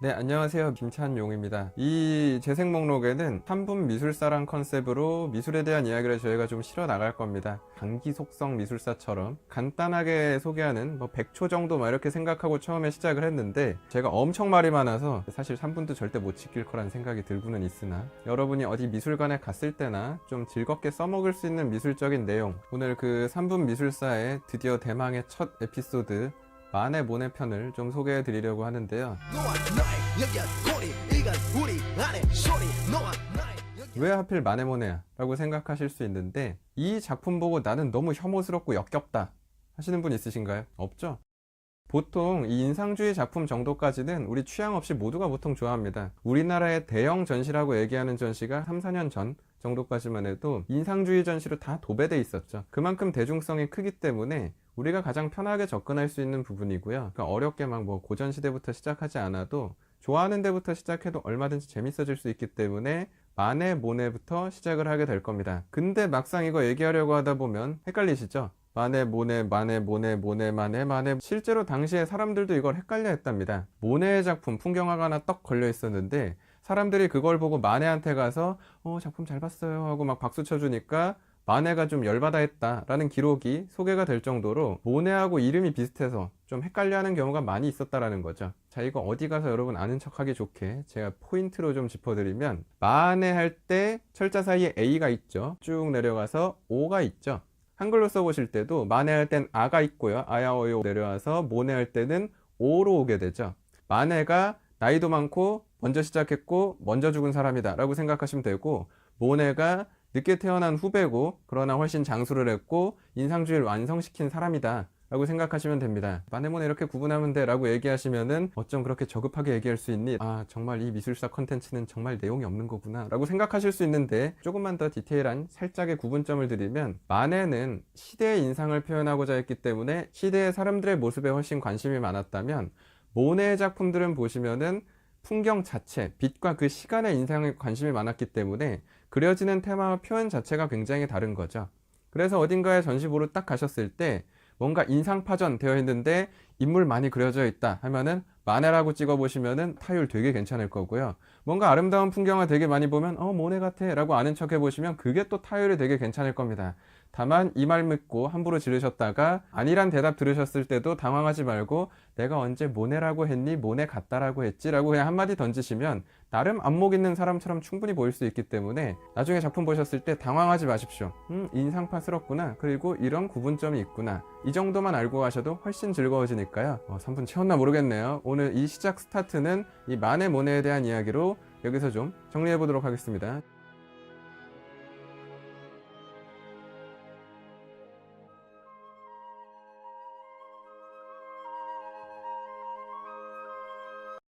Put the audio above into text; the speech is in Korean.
네, 안녕하세요. 김찬용입니다. 이 재생 목록에는 3분 미술사란 컨셉으로 미술에 대한 이야기를 저희가 좀 실어 나갈 겁니다. 단기 속성 미술사처럼 간단하게 소개하는 100초 정도 이렇게 생각하고 처음에 시작을 했는데, 제가 엄청 말이 많아서 사실 3분도 절대 못 지킬 거란 생각이 들고는 있으나, 여러분이 어디 미술관에 갔을 때나 좀 즐겁게 써먹을 수 있는 미술적인 내용, 오늘 그 3분 미술사의 드디어 대망의 첫 에피소드 만의 모네 편을 좀 소개해 드리려고 하는데요. 왜 하필 만의 모네야? 라고 생각하실 수 있는데, 이 작품 보고 나는 너무 혐오스럽고 역겹다 하시는 분 있으신가요? 없죠? 보통 이 인상주의 작품 정도까지는 우리 취향 없이 모두가 보통 좋아합니다. 우리나라의 대형 전시라고 얘기하는 전시가 3, 4년 전 정도까지만 해도 인상주의 전시로 다 도배돼 있었죠. 그만큼 대중성이 크기 때문에 우리가 가장 편하게 접근할 수 있는 부분이고요. 그러니까 어렵게 고전시대부터 시작하지 않아도 좋아하는 데부터 시작해도 얼마든지 재밌어질 수 있기 때문에 만의 모네부터 시작을 하게 될 겁니다. 근데 막상 이거 얘기하려고 하다 보면 헷갈리시죠? 만의 모네, 만의 모네, 모네, 만의 만의. 실제로 당시에 사람들도 이걸 헷갈려 했답니다. 모네의 작품 풍경화가 하나 떡 걸려 있었는데, 사람들이 그걸 보고 마네한테 가서 작품 잘 봤어요 하고 박수 쳐주니까 마네가 좀 열받아 했다라는 기록이 소개가 될 정도로 모네하고 이름이 비슷해서 좀 헷갈려하는 경우가 많이 있었다라는 거죠. 자, 이거 어디 가서 여러분 아는 척하기 좋게 제가 포인트로 좀 짚어드리면, 마네 할 때 철자 사이에 A가 있죠. 쭉 내려가서 O가 있죠. 한글로 써보실 때도 마네 할 땐 아가 있고요. 아야오요 내려와서 모네 할 때는 오로 오게 되죠. 마네가 나이도 많고 먼저 시작했고 먼저 죽은 사람이다 라고 생각하시면 되고, 모네가 늦게 태어난 후배고 그러나 훨씬 장수를 했고 인상주의를 완성시킨 사람이다 라고 생각하시면 됩니다. 마네모네 이렇게 구분하면 돼 라고 얘기하시면은 어쩜 그렇게 저급하게 얘기할 수 있니? 아, 정말 이 미술사 컨텐츠는 정말 내용이 없는 거구나 라고 생각하실 수 있는데, 조금만 더 디테일한 살짝의 구분점을 드리면, 마네는 시대의 인상을 표현하고자 했기 때문에 시대의 사람들의 모습에 훨씬 관심이 많았다면, 모네의 작품들은 보시면은 풍경 자체, 빛과 그 시간의 인상에 관심이 많았기 때문에 그려지는 테마와 표현 자체가 굉장히 다른 거죠. 그래서 어딘가에 전시 보러 딱 가셨을 때 뭔가 인상파전 되어 있는데 인물 많이 그려져 있다 하면은 마네라고 찍어보시면은 타율 되게 괜찮을 거고요. 뭔가 아름다운 풍경을 되게 많이 보면 모네 같아 라고 아는 척 해보시면 그게 또 타율이 되게 괜찮을 겁니다. 다만 이 말 믿고 함부로 지르셨다가 아니란 대답 들으셨을 때도 당황하지 말고, 내가 언제 모네라고 했니? 모네 같다라고 했지? 라고 그냥 한마디 던지시면 나름 안목 있는 사람처럼 충분히 보일 수 있기 때문에 나중에 작품 보셨을 때 당황하지 마십시오. 인상파스럽구나. 그리고 이런 구분점이 있구나. 이 정도만 알고 가셔도 훨씬 즐거워지니까요. 3분 채웠나 모르겠네요. 오늘 이 시작 스타트는 이 만의 모네에 대한 이야기로 여기서 좀 정리해 보도록 하겠습니다.